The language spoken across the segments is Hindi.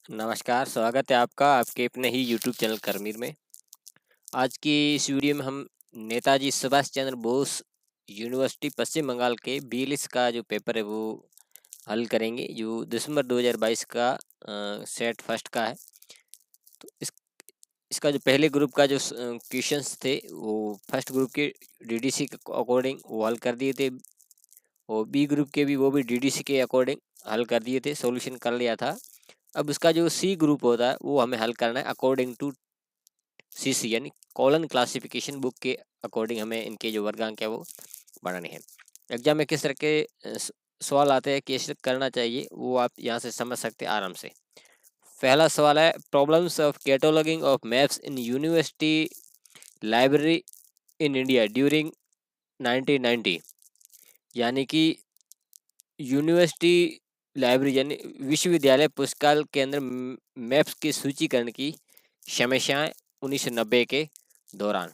नमस्कार, स्वागत है आपका आपके अपने ही यूट्यूब चैनल करमीर में। आज की इस वीडियो में हम नेताजी सुभाष चंद्र बोस यूनिवर्सिटी पश्चिम बंगाल के बीएलएस का जो पेपर है वो हल करेंगे, जो दिसंबर 2022 का सेट फर्स्ट का है। तो इसका जो पहले ग्रुप का जो क्वेश्चंस थे वो फर्स्ट ग्रुप के डीडीसी के अकॉर्डिंग वो हल कर दिए थे, और बी ग्रुप के भी वो भी डीडीसी के अकॉर्डिंग हल कर दिए थे, सॉल्यूशन कर लिया था। अब उसका जो सी ग्रुप होता है वो हमें हल करना है अकॉर्डिंग टू सीसी, यानी कॉलन क्लासिफिकेशन बुक के अकॉर्डिंग हमें इनके जो वर्गांक है वो बढ़ाने हैं। एग्जाम में किस तरह के सवाल आते हैं, कैसे करना चाहिए, वो आप यहाँ से समझ सकते हैं आराम से। पहला सवाल है, problems of cataloguing of maps in university library in India during 1990। यानी कि यूनिवर्सिटी लाइब्रेरी यानी विश्वविद्यालय पुस्तकालय के अंदर मैप्स की सूचीकरण की समस्याएं 1990 के दौरान।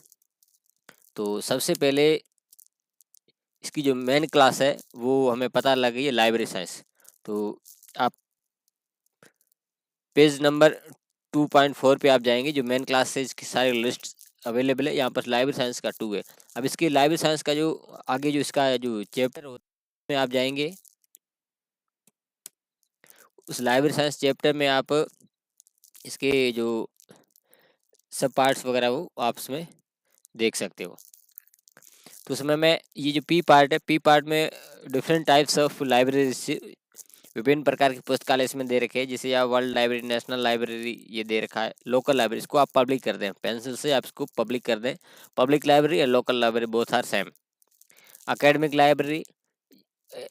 तो सबसे पहले इसकी जो मेन क्लास है वो हमें पता लग गई है, लाइब्रेरी साइंस। तो आप पेज नंबर 2.4 पे आप जाएंगे, जो मेन क्लास है इसकी सारी लिस्ट अवेलेबल है। यहाँ पर लाइब्रेरी साइंस का 2 है। अब इसकी लाइब्रेरी साइंस का जो आगे जो इसका जो चैप्टर होता है में आप जाएंगे, उस लाइब्रेरी साइंस चैप्टर में आप इसके जो सब पार्ट्स वगैरह वो आप उसमें देख सकते हो। तो उसमें मैं ये जो पी पार्ट है, पी पार्ट में डिफरेंट टाइप्स ऑफ लाइब्रेरी, विभिन्न प्रकार की पुस्तकालय इसमें दे रखे हैं, जैसे या वर्ल्ड लाइब्रेरी, नेशनल लाइब्रेरी ये दे रखा है। लोकल लाइब्रेरी इसको आप पब्लिक कर दें, पेंसिल से आप इसको पब्लिक कर दें। पब्लिक लाइब्रेरी और local library both are same. Academic library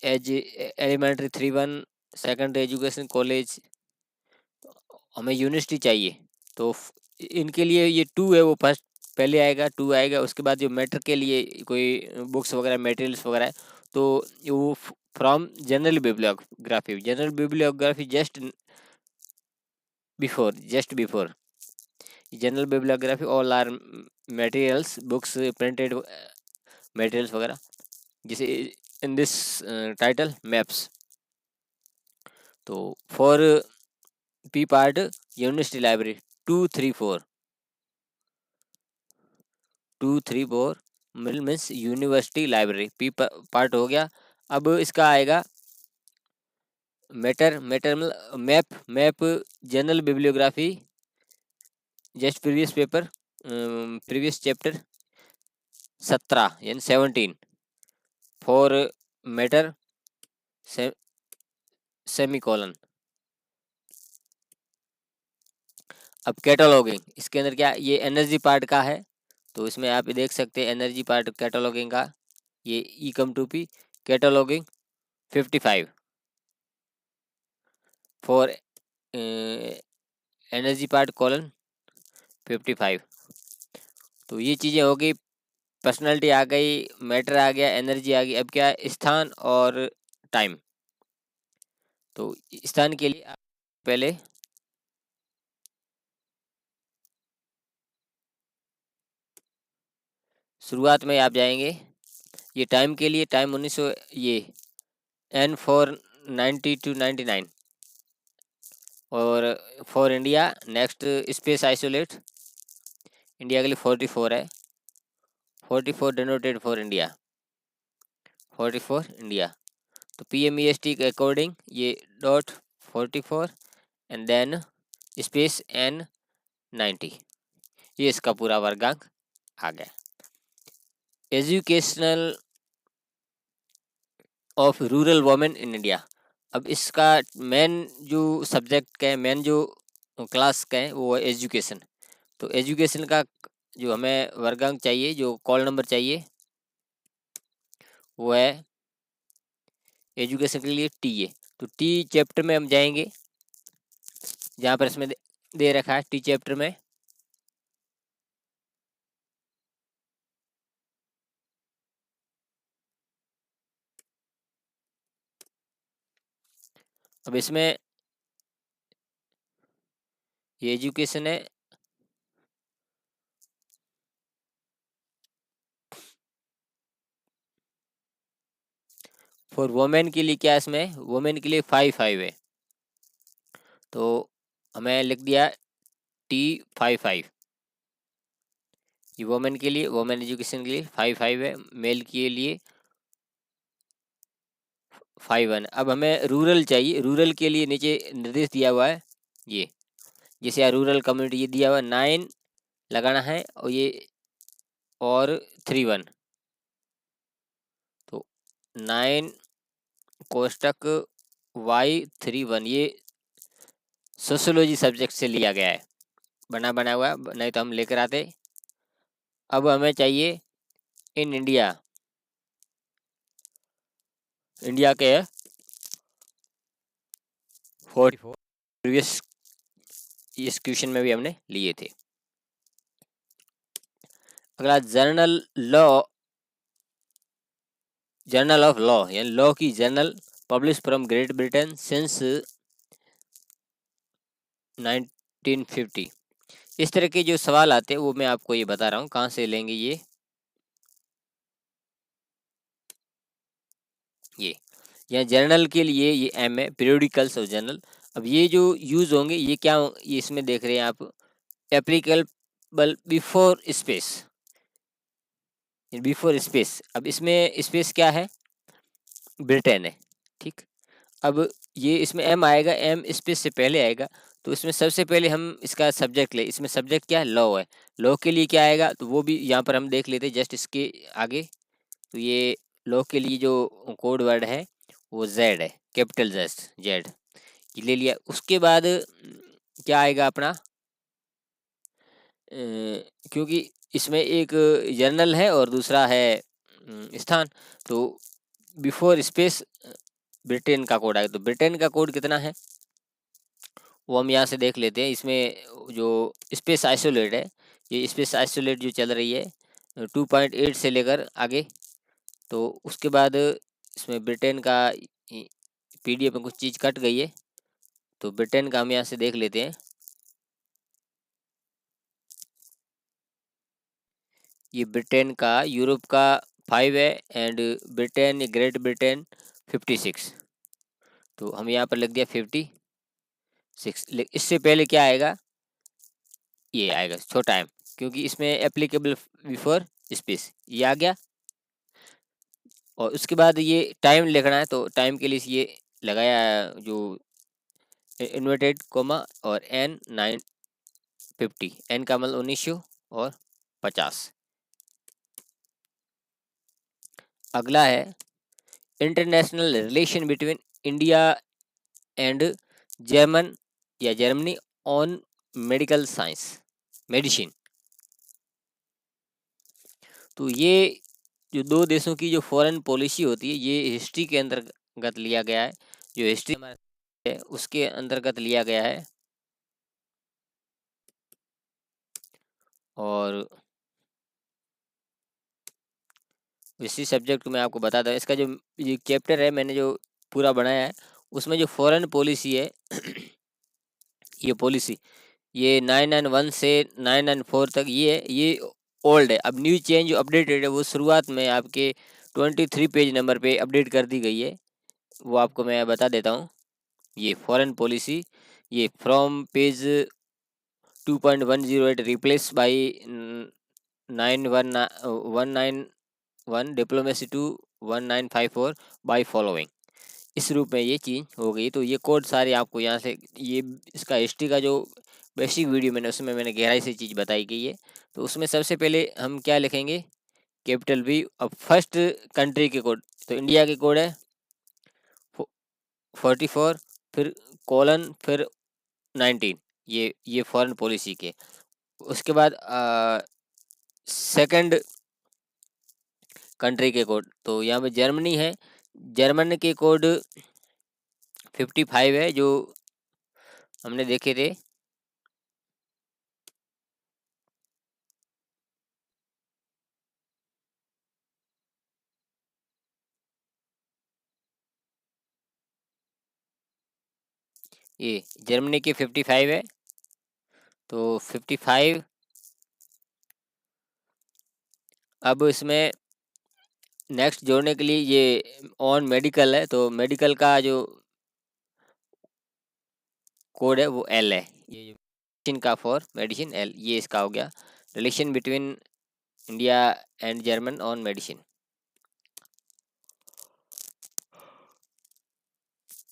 as elementary 3-1, secondary education college, हमें यूनिवर्सिटी चाहिए। तो इनके लिए ये 2 है, वो फर्स्ट पहले आएगा, 2 आएगा। उसके बाद जो मैटर के लिए कोई बुक्स वगैरह मटेरियल्स वगैरह है, तो वो from general bibliography, general bibliography just before general bibliography all are materials books printed materials वगैरह, जैसे इन दिस टाइटल मैप्स। तो for P part university library 234 means university library P part हो गया। अब इसका आएगा matter map general bibliography just previous paper, previous chapter 17 यानी 17 फॉर मैटर सेमीकोलन। अब कैटलॉगिंग इसके अंदर क्या, ये एनर्जी पार्ट का है। तो इसमें आप देख सकते हैं एनर्जी पार्ट कैटलॉगिंग का, ये E come to P cataloguing 55 for energy part colon 55। तो ये चीज़ें हो गई, पर्सनैलिटी आ गई, मैटर आ गया, एनर्जी आ गई। अब क्या है, स्थान और टाइम। तो स्थान के लिए आप पहले शुरुआत में आप जाएंगे, ये टाइम के लिए टाइम 1900, ये N फॉर 90 to 99, और for India next space isolate India के लिए 44 है, 44 डिनोटेड फॉर इंडिया, 44 इंडिया। तो PMEST के अकॉर्डिंग ये dot 44 and then space N90, ये इसका पूरा वर्गांक आ गया। Educational of rural women in India. अब इसका मेन जो सब्जेक्ट का है, मेन जो क्लास का है वो है एजुकेशन। तो एजुकेशन का जो हमें वर्गांक चाहिए, जो कॉल नंबर चाहिए, वो है एजुकेशन के लिए टी है। तो टी चैप्टर में हम जाएंगे, जहाँ पर इसमें दे रखा है टी चैप्टर में। अब इसमें ये एजुकेशन है, फॉर वोमेन के लिए क्या, इसमें वोमेन के लिए 5 है। तो हमें लिख दिया T55। ये वोमेन के लिए, वोमेन एजुकेशन के लिए 55 है, मेल के लिए 51। अब हमें रूरल चाहिए, रूरल के लिए नीचे निर्देश दिया हुआ है ये, जैसे रूरल कम्युनिटी ये दिया हुआ है 9 लगाना है, और ये और 31, तो 9 कोष्टक Y31, ये सोशियोलॉजी सब्जेक्ट से लिया गया है, बना हुआ है, नहीं तो हम लेकर आते। अब हमें चाहिए इन इंडिया, इंडिया के 44 प्रीवियस इस क्वेश्चन में भी हमने लिए थे। अगला journal law, journal of law, यानी लॉ की journal publish from great Britain since 1950। इस तरह के जो सवाल आते हैं वो मैं आपको ये बता रहा हूँ कहाँ से लेंगे। ये यहाँ जर्नल के लिए ये एम है, पीरियोडिकल्स ऑफ जर्नल। अब ये जो यूज होंगे ये क्या, ये इसमें देख रहे हैं आप, applicable before space, before space. अब इसमें स्पेस क्या है, ब्रिटेन है, ठीक। अब ये इसमें एम आएगा, एम स्पेस से पहले आएगा, तो इसमें सबसे पहले हम इसका सब्जेक्ट ले, इसमें सब्जेक्ट क्या है, लॉ है। लॉ के लिए क्या आएगा, तो वो भी यहाँ पर हम देख लेते हैं जस्ट इसके आगे। तो ये लॉ के लिए जो कोड वर्ड है वो जेड है, कैपिटल जेड, ये ले लिया। उसके बाद क्या आएगा अपना, क्योंकि इसमें एक जर्नल है और दूसरा है स्थान, तो बिफोर स्पेस ब्रिटेन का कोड आएगा। तो ब्रिटेन का कोड कितना है वो हम यहाँ से देख लेते हैं। इसमें जो स्पेस आइसोलेट है, ये स्पेस आइसोलेट जो चल रही है 2.8 से लेकर आगे, तो उसके बाद इसमें ब्रिटेन का पीडीएफ में कुछ चीज़ कट गई है, तो ब्रिटेन का हम यहाँ से देख लेते हैं। ये ब्रिटेन का, यूरोप का 5 है, एंड ब्रिटेन, ग्रेट ब्रिटेन 56, तो हम यहाँ पर लिख दिया 56। इससे पहले क्या आएगा, ये आएगा छोटा एम, क्योंकि इसमें एप्लीकेबल बिफोर स्पेस ये आ गया। और उसके बाद ये टाइम लिखना है, तो टाइम के लिए ये लगाया जो इन्वर्टेड कोमा और एन 950, एन का मतलब 1900 और 50। अगला है international relation between India and German या Germany on medical science, medicine. तो ये जो दो देशों की जो फॉरेन पॉलिसी होती है ये हिस्ट्री के अंतर्गत लिया गया है, जो हिस्ट्री है उसके अंतर्गत लिया गया है। और इसी सब्जेक्ट को मैं आपको बताता हूँ, इसका जो ये चैप्टर है मैंने जो पूरा बनाया है उसमें जो फॉरेन पॉलिसी है ये पॉलिसी, ये 991 से 994 तक ये है, ये ओल्ड है। अब न्यू चेंज जो अपडेटेड है वो शुरुआत में आपके 23 पेज नंबर पे अपडेट कर दी गई है, वो आपको मैं बता देता हूँ। ये फॉरेन पॉलिसी, ये from page 2.108 replace by 191 diplomacy to 1954 by following, इस रूप में ये चीज हो गई। तो ये कोड सारे आपको यहाँ से, ये इसका हिस्ट्री का जो बेसिक वीडियो मैंने उसमें मैंने गहराई से चीज़ बताई गई है। तो उसमें सबसे पहले हम क्या लिखेंगे, कैपिटल वी। अब फर्स्ट कंट्री के कोड, तो इंडिया के कोड है 44, फिर कॉलन, फिर 19, ये फॉरेन पॉलिसी के। उसके बाद सेकंड कंट्री के कोड, तो यहाँ पे जर्मनी है, जर्मन के कोड 55 है जो हमने देखे थे। ये जर्मनी के 55 है, तो 55। अब इसमें नेक्स्ट जोड़ने के लिए ये ऑन मेडिकल है, तो मेडिकल का जो कोड है वो एल है। ये मेडिसिन का फॉर मेडिसिन एल, ये इसका हो गया। Relation between India and German on medicine.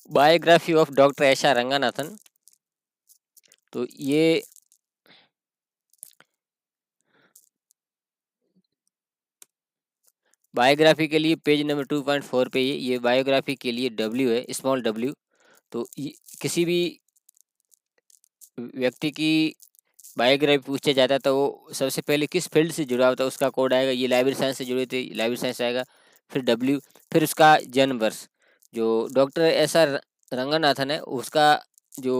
Biography of doctor Esha Ranganathan. तो ये बायोग्राफी के लिए पेज नंबर 2.4 पे ये बायोग्राफी के लिए डब्ल्यू है, स्मॉल डब्ल्यू। तो किसी भी व्यक्ति की बायोग्राफी पूछा जाता है तो वो सबसे पहले किस फील्ड से जुड़ा होता है उसका कोड आएगा। ये लाइब्रेरी साइंस से जुड़े थे, लाइब्रेरी साइंस आएगा, फिर डब्ल्यू, फिर उसका जन्म वर्ष। जो डॉक्टर ऐसा रंगनाथन है उसका जो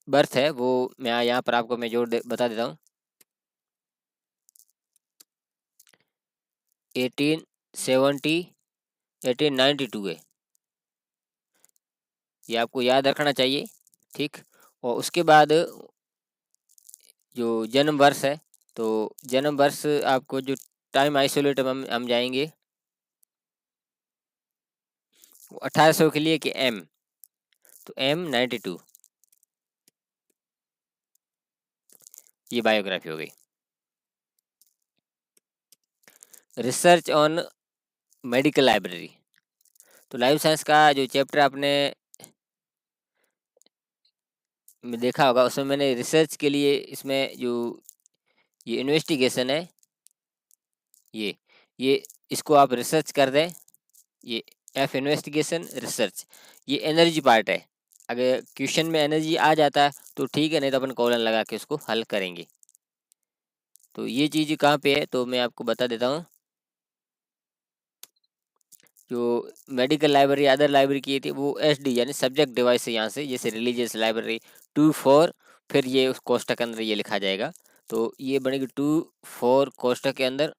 बर्थ है वो मैं यहाँ पर आपको मैं बता देता हूँ। 1870 1892 है, ये आपको याद रखना चाहिए। ठीक। और उसके बाद जो जन्म वर्ष है, तो जन्म वर्ष आपको जो टाइम आइसोलेट हम जाएंगे 1800 के लिए कि एम, तो M92, ये बायोग्राफी हो गई। Research on medical library. तो लाइफ साइंस का जो चैप्टर आपने देखा होगा उसमें मैंने रिसर्च के लिए इसमें जो ये इन्वेस्टिगेशन है, ये इसको आप रिसर्च कर दें। ये एफ इन्वेस्टिगेशन रिसर्च, ये एनर्जी पार्ट है। अगर क्वेश्चन में एनर्जी आ जाता है तो ठीक है, नहीं तो अपन कॉलन लगा के उसको हल करेंगे। तो ये चीज़ कहाँ पे है तो मैं आपको बता देता हूँ। जो मेडिकल लाइब्रेरी अदर लाइब्रेरी की थी वो SD यानी सब्जेक्ट डिवाइस है यहाँ से, जैसे रिलीजियस लाइब्रेरी 2 4, फिर ये उस कोष्टक के अंदर ये लिखा जाएगा। तो ये बनेगी 2 4 कोष्टक के अंदर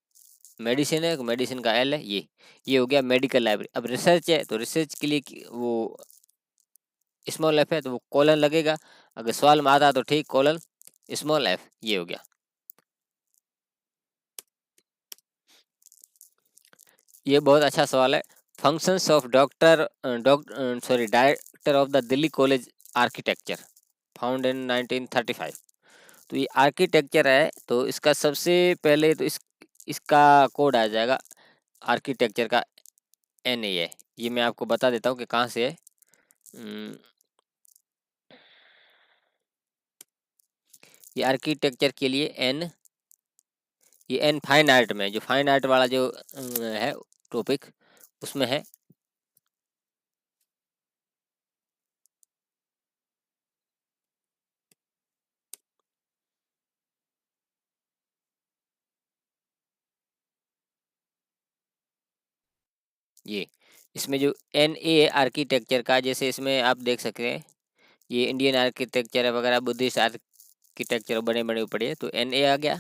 मेडिसिन है, मेडिसिन का L है, ये हो गया मेडिकल लाइब्रेरी। अब रिसर्च है तो रिसर्च के लिए वो स्मॉल एफ है तो वो कॉलन लगेगा। अगर सवाल में आता तो ठीक, कॉलन स्मॉल एफ, ये हो गया। ये बहुत अच्छा सवाल है। Functions of director of the Delhi college architecture found in 1935। तो ये आर्किटेक्चर है तो इसका सबसे पहले तो इसका कोड आ जाएगा आर्किटेक्चर का NA है। ये मैं आपको बता देता हूँ कि कहाँ से है। ये आर्किटेक्चर के लिए ये N फाइन आर्ट में, जो फाइन आर्ट वाला जो है टॉपिक उसमें है। ये इसमें जो NA है आर्किटेक्चर का, जैसे इसमें आप देख सकते हैं ये इंडियन आर्किटेक्चर है वगैरह, बुद्धिस्ट आर्किटेक्चर बड़े बड़े पड़े हैं, तो NA आ गया।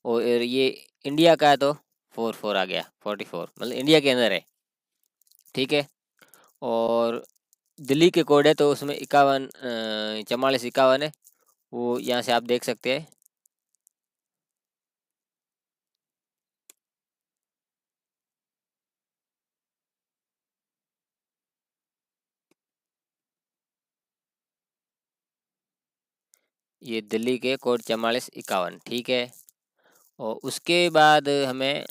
और ये इंडिया का है तो 44 आ गया, 44 मतलब इंडिया के अंदर है। ठीक है। और दिल्ली के कोड है तो उसमें 51 44 51 है, वो यहाँ से आप देख सकते हैं। ये दिल्ली के कोड 44 51, ठीक है। और उसके बाद हमें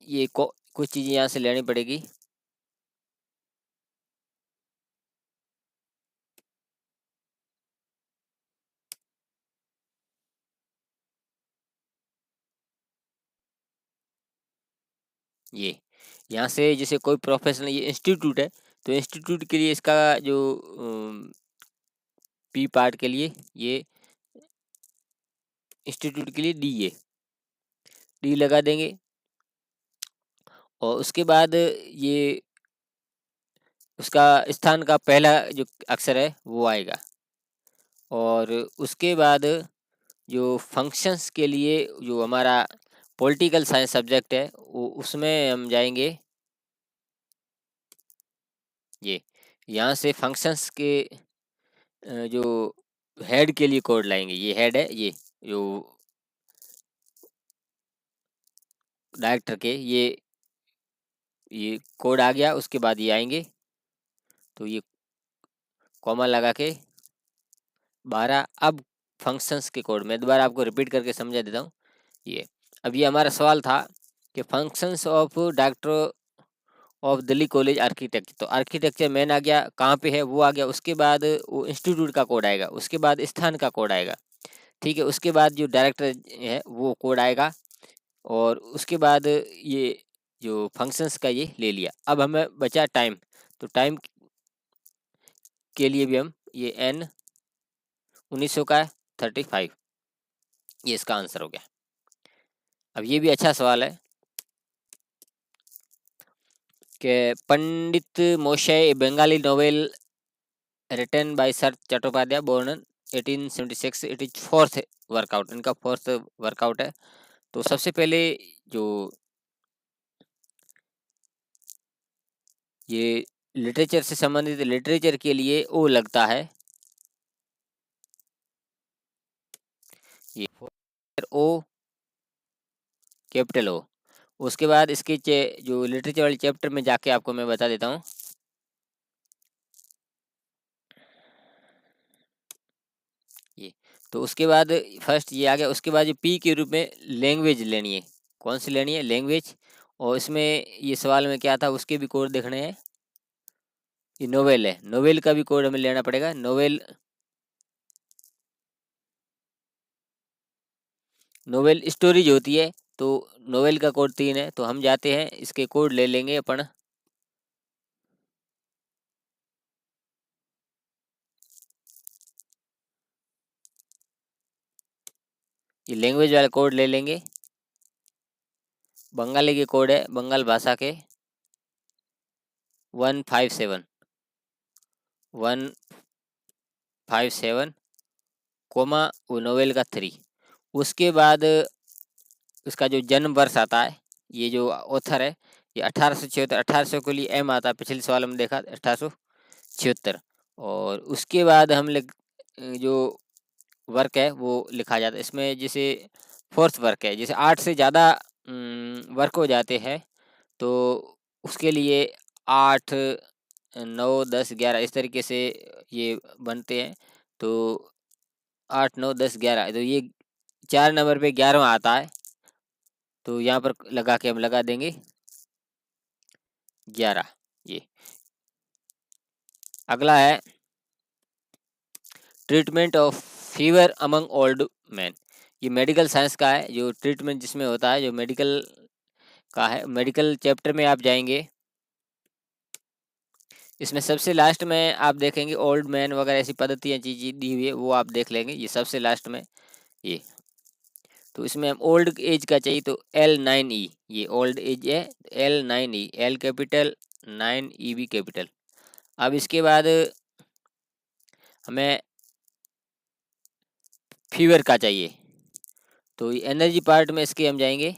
ये कुछ चीज़ें यहाँ से लेनी पड़ेगी। ये यहाँ से जैसे कोई प्रोफेशनल ये इंस्टीट्यूट है तो इंस्टीट्यूट के लिए इसका जो P पार्ट के लिए ये इंस्टीट्यूट के लिए डी लगा देंगे। और उसके बाद ये उसका स्थान का पहला जो अक्षर है वो आएगा। और उसके बाद जो फंक्शंस के लिए जो हमारा पॉलिटिकल साइंस सब्जेक्ट है वो उसमें हम जाएंगे। ये यहाँ से फंक्शंस के जो हेड के लिए कोड लाएंगे, ये हेड है, ये जो डायरेक्टर के ये कोड आ गया। उसके बाद ये आएंगे तो ये कॉमा लगा के 12। अब फंक्शंस के कोड मैं दोबारा आपको रिपीट करके समझा देता हूँ। ये अब ये हमारा सवाल था कि functions of doctor of Delhi college architecture. तो आर्किटेक्चर मेन आ गया, कहाँ पे है वो आ गया, उसके बाद वो इंस्टीट्यूट का कोड आएगा, उसके बाद स्थान का कोड आएगा, ठीक है, उसके बाद जो डायरेक्टर है वो कोड आएगा, और उसके बाद ये जो फंक्शंस का ये ले लिया। अब हमें बचा टाइम, तो टाइम के लिए भी हम ये n 1900 का 35, ये इसका आंसर हो गया। अब ये भी अच्छा सवाल है कि Pandit Mashai Bengali novel written by sir Chattopadhyay born 1876, it is fourth workout, इनका फोर्थ वर्कआउट है। तो सबसे पहले जो ये लिटरेचर से संबंधित लिटरेचर के लिए ओ लगता है, ये ओ कैपिटल ओ। उसके बाद इसके जो लिटरेचर वाले चैप्टर में जाके आपको मैं बता देता हूँ। ये तो उसके बाद फर्स्ट ये आ गया, उसके बाद ये पी के रूप में लैंग्वेज लेनी है, कौन सी लेनी है, लैंग्वेज। और इसमें ये सवाल में क्या था उसके भी कोड देखने हैं। ये नोवेल है, नोवेल का भी कोड हमें लेना पड़ेगा। नोवेल नोवेल स्टोरीज होती है, तो नोवेल का कोड 3 है, तो हम जाते हैं इसके कोड ले लेंगे अपन। ये लैंग्वेज वाला कोड ले लेंगे, बंगाली के कोड है, बंगाल भाषा के 157 157 कोमा वो नोवेल का 3। उसके बाद उसका जो जन्म वर्ष आता है, ये जो ऑथर है ये 1876, 1800 के लिए एम आता है, पिछले सवाल में देखा 1876। और उसके बाद हम जो वर्क है वो लिखा जाता है इसमें, जैसे फोर्थ वर्क है, जैसे 8 से ज़्यादा वर्क हो जाते हैं तो उसके लिए 8, 9, 10, 11 इस तरीके से ये बनते हैं। तो 8, 9, 10, 11, तो ये 4 नंबर पे 11वां आता है, तो यहाँ पर लगा के हम लगा देंगे 11। ये अगला है treatment of fever among old man. ये मेडिकल साइंस का है, जो ट्रीटमेंट जिसमें होता है, जो मेडिकल का है। मेडिकल चैप्टर में आप जाएंगे, इसमें सबसे लास्ट में आप देखेंगे ओल्ड मैन वगैरह ऐसी पद्धतियाँ चीज़ दी हुई है, वो आप देख लेंगे, ये सबसे लास्ट में ये। तो इसमें हम ओल्ड एज का चाहिए, तो L9E, ये ओल्ड एज है, L9E, L capital 9 EB capital. अब इसके बाद हमें फीवर का चाहिए, तो ये एनर्जी पार्ट में इसके हम जाएंगे।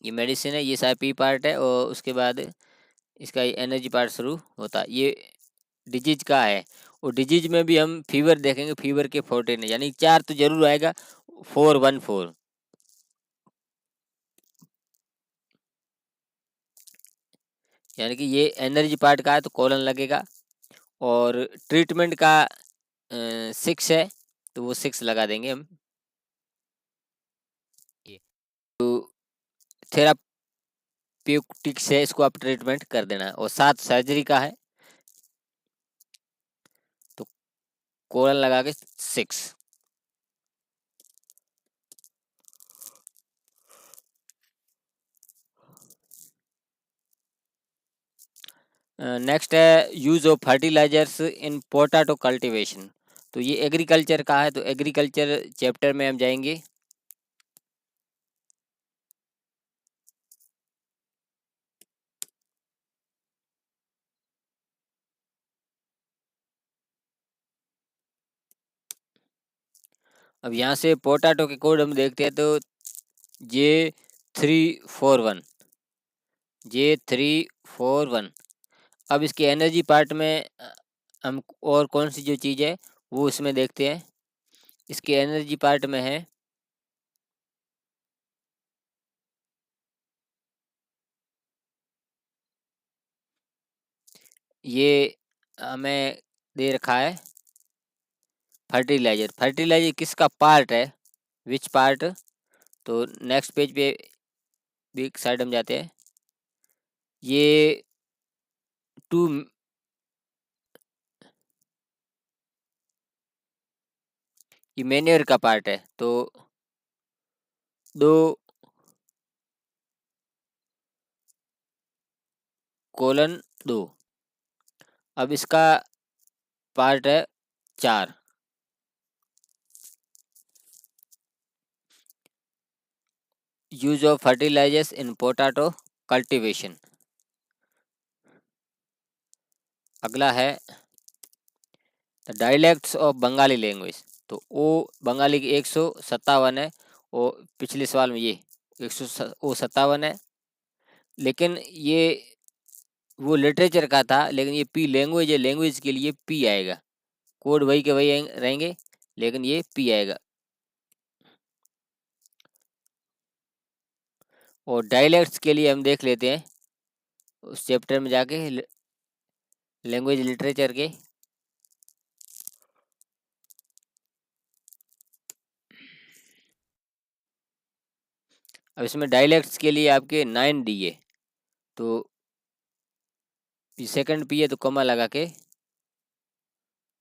ये मेडिसिन है, ये सारा पी पार्ट है, और उसके बाद इसका एनर्जी पार्ट शुरू होता है। ये डिजीज का है, और डिजीज में भी हम फीवर देखेंगे, फीवर के 14 है, यानी 4 तो जरूर आएगा, 414, यानी कि ये एनर्जी पार्ट का है तो कॉलन लगेगा। और ट्रीटमेंट का 6 है, तो वो 6 लगा देंगे हम। ये तो थेराप्यूटिक्स है, इसको आप ट्रीटमेंट कर देना है। और 7 सर्जरी का है, तो कॉलन लगा के 6। नेक्स्ट है use of fertilisers in potato cultivation. तो ये एग्रीकल्चर का है, तो एग्रीकल्चर चैप्टर में हम जाएंगे। अब यहाँ से पोटैटो के कोड हम देखते हैं, तो J341, J341। अब इसके एनर्जी पार्ट में हम और कौन सी जो चीज़ है वो इसमें देखते हैं। इसके एनर्जी पार्ट में है ये हमें दे रखा है फर्टिलाइजर। फर्टिलाइजर किसका पार्ट है, विच पार्ट। तो नेक्स्ट पेज पे भी साइड हम जाते हैं, ये टू ये मैन्योर का पार्ट है, तो 2:2। अब इसका पार्ट है 4। Use of fertilisers in potato cultivation. अगला है the dialects of Bengali language. तो वो बंगाली की 157 है, और पिछले सवाल में ये 157 है, लेकिन ये वो लिटरेचर का था, लेकिन ये पी लैंग्वेज है, लैंग्वेज के लिए पी आएगा। कोड वही के वही रहेंगे, लेकिन ये पी आएगा। और डायलेक्ट्स के लिए हम देख लेते हैं उस चैप्टर में जाके, लैंग्वेज लिटरेचर के। अब इसमें डायलेक्ट्स के लिए आपके 9 डी है, तो सेकंड पी है तो कॉमा लगा के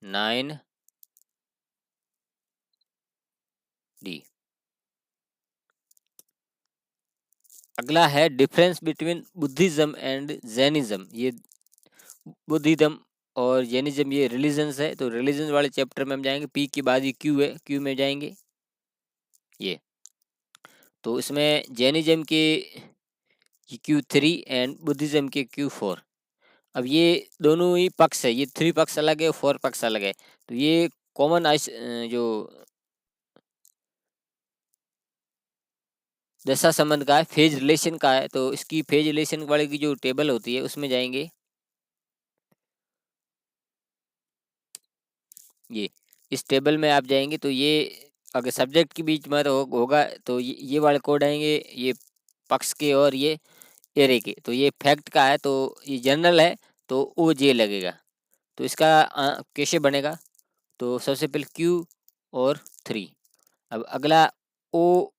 9 डी। अगला है difference between Buddhism and Jainism. ये बुद्धिज्म और जैनिज्म ये रिलीजन्स है, तो रिलीजन वाले चैप्टर में हम जाएंगे। पी के बाद ये क्यू है, क्यू में जाएंगे ये। तो इसमें जैनिज्म के Q3 एंड बुद्धिज्म के Q4। अब ये दोनों ही पक्ष है, ये 3 पक्ष अलग है, 4 पक्ष अलग है। तो ये कॉमन जो दशा संबंध का है, फेज रिलेशन का है, तो इसकी फेज रिलेशन वाले की जो टेबल होती है उसमें जाएंगे। ये इस टेबल में आप जाएंगे, तो ये अगर सब्जेक्ट के बीच में होगा तो ये वाले कोड आएंगे, ये पक्ष के और ये एरे के। तो ये फैक्ट का है, तो ये जनरल है, तो ओ जे लगेगा। तो इसका कैसे बनेगा, तो सबसे पहले Q और 3। अब अगला ओ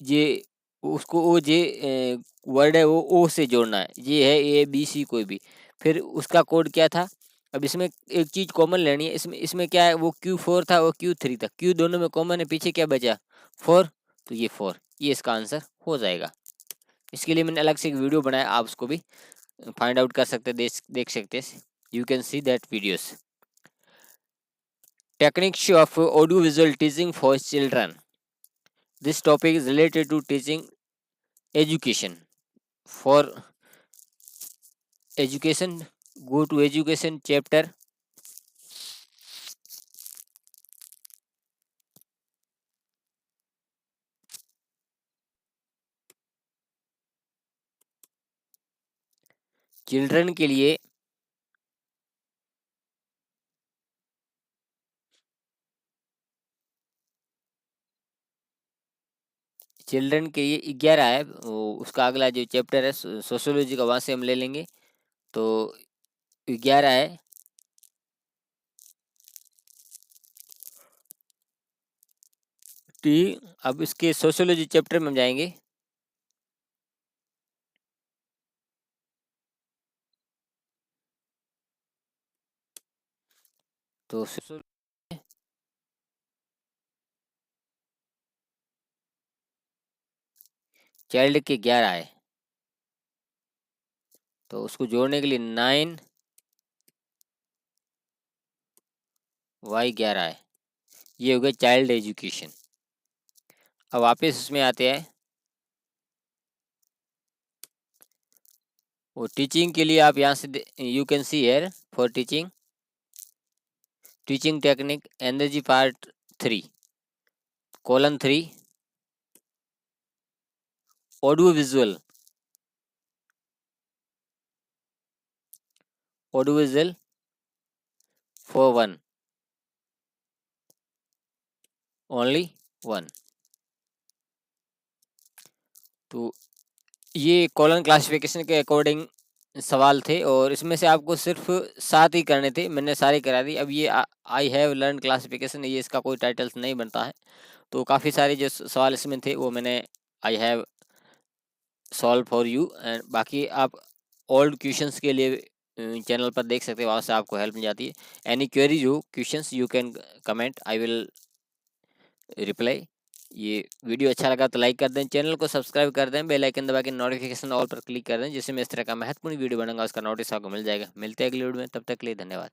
जे, उसको ओ जे वर्ड है वो ओ से जोड़ना है, ये है ABC कोई भी। फिर उसका कोड क्या था। अब इसमें एक चीज कॉमन लेनी है, इसमें इसमें क्या है, वो Q4 था, वो Q3 था। Q दोनों में कॉमन है, पीछे क्या बचा 4, तो ये 4, ये इसका आंसर हो जाएगा। इसके लिए मैंने अलग से एक वीडियो बनाया, आप उसको भी फाइंड आउट कर सकते, देख सकते हैं। You can see that videos. Techniques of audiovisual teaching for children. This topic is related to teaching education. For education, go to education chapter. Children के लिए चिल्ड्रन के लिए 11 है, उसका अगला जो चैप्टर है सोशियोलॉजी का, वहाँ से हम ले लेंगे। तो 11 है। टी। अब इसके सोशियोलॉजी चैप्टर में हम जाएंगे। तो चाइल्ड के 11 है, तो उसको जोड़ने के लिए 9Y11 है। ये हो गया चाइल्ड एजुकेशन। अब वापस उसमें आते हैं, वो टीचिंग के लिए आप यहाँ से you can see here for teaching, teaching technique energy part 3 colon 3 audio visual for 1 only 1। तो ये कॉलन क्लासिफिकेशन के अकॉर्डिंग सवाल थे और इसमें से आपको सिर्फ 7 ही करने थे, मैंने सारे करा दिए। अब ये आई हैव लर्न क्लासिफिकेशन, ये इसका कोई टाइटल्स नहीं बनता है। तो काफ़ी सारे जो सवाल इसमें थे वो मैंने I have solve for you, and बाकी आप ओल्ड क्वेश्चंस के लिए चैनल पर देख सकते हो, वहाँ से आपको हेल्प मिल जाती है। एनी क्वेरीज हो questions you can comment, I will reply. ये वीडियो अच्छा लगा तो लाइक कर दें, चैनल को सब्सक्राइब कर दें, बेल आइकन दबा के नोटिफिकेशन ऑल पर क्लिक कर दें, जिससे मैं इस तरह का महत्वपूर्ण वीडियो बनाऊंगा उसका नोटिस आपको मिल जाएगा। मिलते हैं अगली वीडियो में, तब तक के लिए धन्यवाद।